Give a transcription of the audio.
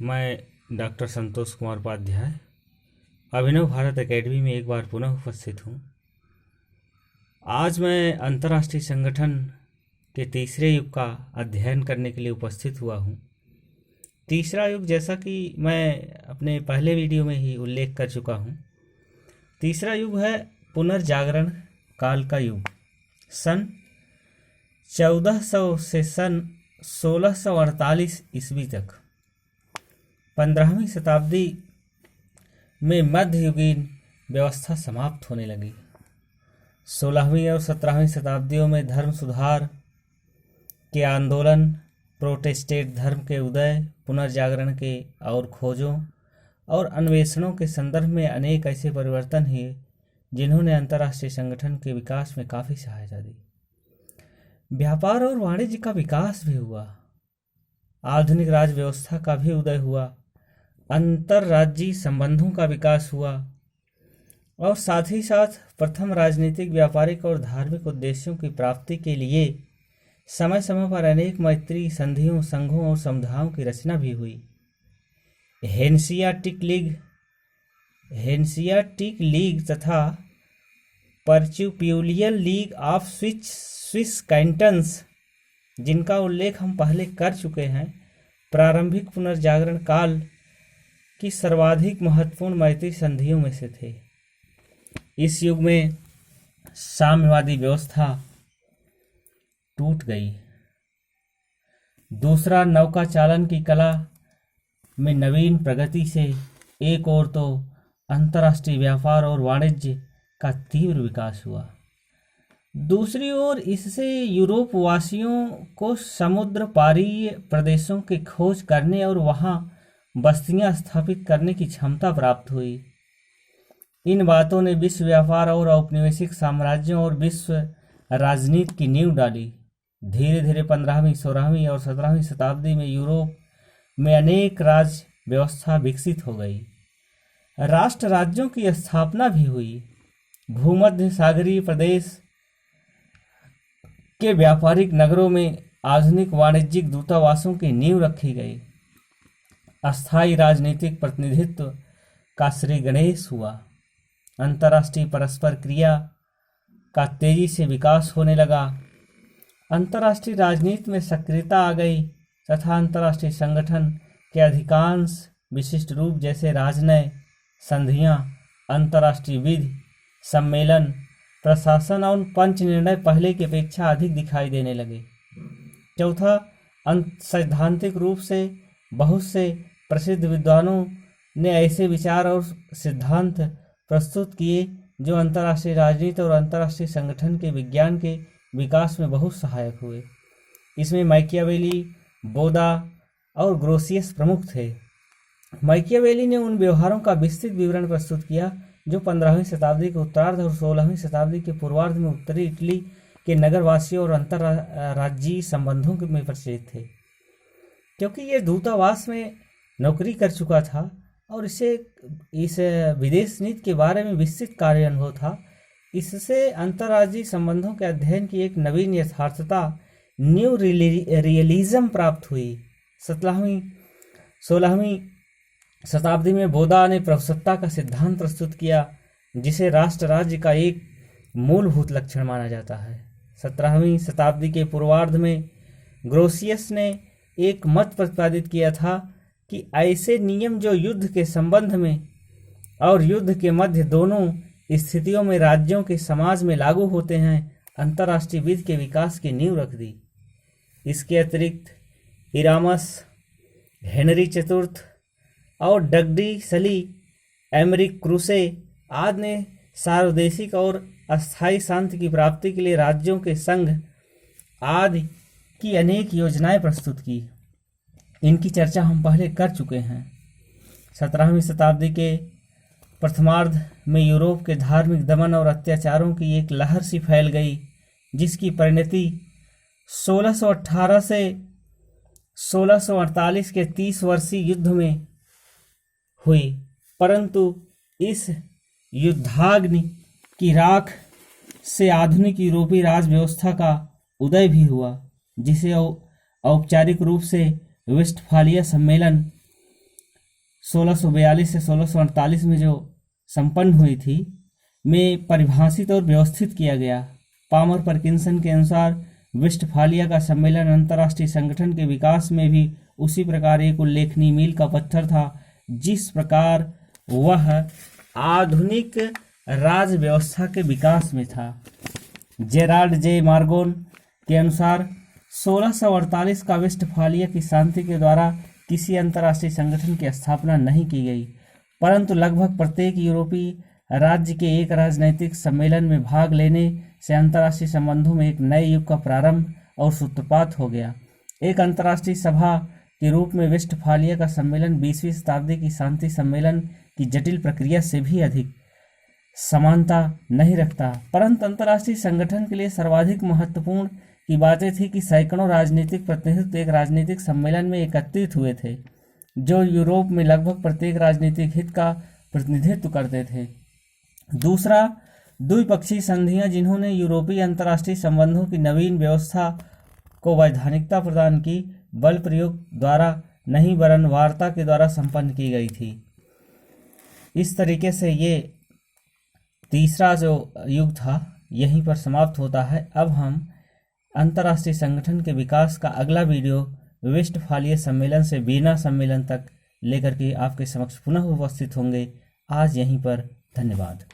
मैं डॉक्टर संतोष कुमार उपाध्याय अभिनव भारत एकेडमी में एक बार पुनः उपस्थित हूँ। आज मैं अंतर्राष्ट्रीय संगठन के तीसरे युग का अध्ययन करने के लिए उपस्थित हुआ हूँ। तीसरा युग, जैसा कि मैं अपने पहले वीडियो में ही उल्लेख कर चुका हूँ, तीसरा युग है पुनर्जागरण काल का युग। सन 1400 से सन 1648 ईस्वी तक 15वीं शताब्दी में मध्ययुगीन व्यवस्था समाप्त होने लगी। 16वीं और 17वीं शताब्दियों में धर्म सुधार के आंदोलन, प्रोटेस्टेंट धर्म के उदय, पुनर्जागरण के और खोजों और अन्वेषणों के संदर्भ में अनेक ऐसे परिवर्तन हुए जिन्होंने अंतर्राष्ट्रीय संगठन के विकास में काफ़ी सहायता दी। व्यापार और वाणिज्य का विकास भी हुआ, आधुनिक राज व्यवस्था का भी उदय हुआ, अंतर्राज्यीय संबंधों का विकास हुआ और साथ ही साथ प्रथम राजनीतिक, व्यापारिक और धार्मिक उद्देश्यों की प्राप्ति के लिए समय समय पर अनेक मैत्री संधियों, संघों और समुदायों की रचना भी हुई। हेंसियाटिक लीग तथा पर्च्युपिलियल लीग ऑफ स्विस कैंटन्स, जिनका उल्लेख हम पहले कर चुके हैं, प्रारंभिक पुनर्जागरण काल की सर्वाधिक महत्वपूर्ण मैत्री संधियों में से थे। इस युग में साम्यवादी व्यवस्था टूट गई। दूसरा, नौका चालन की कला में नवीन प्रगति से एक ओर तो अंतर्राष्ट्रीय व्यापार और वाणिज्य का तीव्र विकास हुआ, दूसरी ओर इससे यूरोप वासियों को समुद्र पारीय प्रदेशों की खोज करने और वहां बस्तियां स्थापित करने की क्षमता प्राप्त हुई। इन बातों ने विश्व व्यापार और औपनिवेशिक साम्राज्यों और विश्व राजनीति की नींव डाली। धीरे धीरे 15वीं, 16वीं और 17वीं शताब्दी में यूरोप में अनेक राज व्यवस्था विकसित हो गई। राष्ट्र राज्यों की स्थापना भी हुई। भूमध्य सागरीय प्रदेश के व्यापारिक नगरों में आधुनिक वाणिज्यिक दूतावासों की नींव रखी गई। अस्थायी राजनीतिक प्रतिनिधित्व का श्री गणेश हुआ। अंतर्राष्ट्रीय परस्पर क्रिया का तेजी से विकास होने लगा। अंतर्राष्ट्रीय राजनीति में सक्रियता आ गई तथा अंतर्राष्ट्रीय संगठन के अधिकांश विशिष्ट रूप जैसे राजनय, संधियां, अंतर्राष्ट्रीय विधि, सम्मेलन, प्रशासन और पंच निर्णय पहले की अपेक्षा अधिक दिखाई देने लगे। चौथा, सैद्धांतिक रूप से बहुत से प्रसिद्ध विद्वानों ने ऐसे विचार और सिद्धांत प्रस्तुत किए जो अंतर्राष्ट्रीय राजनीति और अंतर्राष्ट्रीय संगठन के विज्ञान के विकास में बहुत सहायक हुए। इसमें मैकियावेली, बोदा और ग्रोसियस प्रमुख थे। मैकियावेली ने उन व्यवहारों का विस्तृत विवरण प्रस्तुत किया जो 15वीं शताब्दी के उत्तरार्ध और 16वीं शताब्दी के पूर्वार्ध में उत्तरी इटली के नगरवासियों और अंतर्राज्यीय संबंधों में प्रचलित थे। क्योंकि ये दूतावास में नौकरी कर चुका था और इसे इस विदेश नीति के बारे में विस्तृत कार्य अनुभव था, इससे अंतर्राज्यीय संबंधों के अध्ययन की एक नवीन यथार्थता, न्यू रियलिज्म प्राप्त हुई। 16वीं शताब्दी में बोधा ने प्रभुसत्ता का सिद्धांत प्रस्तुत किया जिसे राष्ट्र राज्य का एक मूलभूत लक्षण माना जाता है। 17वीं शताब्दी के पूर्वार्ध में ग्रोसियस ने एक मत प्रतिपादित किया था कि ऐसे नियम जो युद्ध के संबंध में और युद्ध के मध्य दोनों स्थितियों में राज्यों के समाज में लागू होते हैं, अंतर्राष्ट्रीय विधि के विकास की नींव रख दी। इसके अतिरिक्त इरामस, हेनरी चतुर्थ और डगडी सली, एमरिक क्रूसे आदि ने सार्वदेशिक और अस्थायी शांति की प्राप्ति के लिए राज्यों के संघ आदि की अनेक योजनाएं प्रस्तुत की। इनकी चर्चा हम पहले कर चुके हैं। 17वीं शताब्दी के प्रथमार्ध में यूरोप के धार्मिक दमन और अत्याचारों की एक लहर सी फैल गई जिसकी परिणति 1618 से 1648 के 30 वर्षीय युद्ध में हुई। परंतु इस युद्धाग्नि की राख से आधुनिक यूरोपीय राज व्यवस्था का उदय भी हुआ, जिसे औपचारिक रूप से वेस्टफालिया सम्मेलन 1642 से 1648 में जो संपन्न हुई थी में परिभाषित और व्यवस्थित किया गया। पामर परकिंसन के अनुसार वेस्टफालिया का सम्मेलन अंतर्राष्ट्रीय संगठन के विकास में भी उसी प्रकार एक उल्लेखनीय मील का पत्थर था, जिस प्रकार वह आधुनिक राज व्यवस्था के विकास में था। जेराल्ड जे मार्गोन के अनुसार 1648 का वेस्टफालिया की शांति के द्वारा किसी अंतर्राष्ट्रीय संगठन की स्थापना नहीं की गई, परंतु लगभग प्रत्येक यूरोपीय राज्य के एक राजनैतिक सम्मेलन में भाग लेने से अंतर्राष्ट्रीय संबंधों में एक नए युग का प्रारंभ और सूत्रपात हो गया। एक अंतर्राष्ट्रीय सभा के रूप में वेस्टफालिया का सम्मेलन 20वीं शताब्दी की शांति सम्मेलन की जटिल प्रक्रिया से भी अधिक समानता नहीं रखता, परंतु अंतर्राष्ट्रीय संगठन के लिए सर्वाधिक महत्वपूर्ण की बातें थी कि सैकड़ों राजनीतिक प्रतिनिधित्व एक राजनीतिक सम्मेलन में एकत्रित हुए थे, जो यूरोप में लगभग प्रत्येक राजनीतिक हित का प्रतिनिधित्व करते थे। दूसरा, द्विपक्षीय संधियां जिन्होंने यूरोपीय अंतर्राष्ट्रीय संबंधों की नवीन व्यवस्था को वैधानिकता प्रदान की, बल प्रयोग द्वारा नहीं वरन वार्ता के द्वारा संपन्न की गई थी। इस तरीके से ये तीसरा जो युग था यहीं पर समाप्त होता है। अब हम अंतर्राष्ट्रीय संगठन के विकास का अगला वीडियो वेस्टफालिया सम्मेलन से वीना सम्मेलन तक लेकर के आपके समक्ष पुनः उपस्थित होंगे। आज यहीं पर धन्यवाद।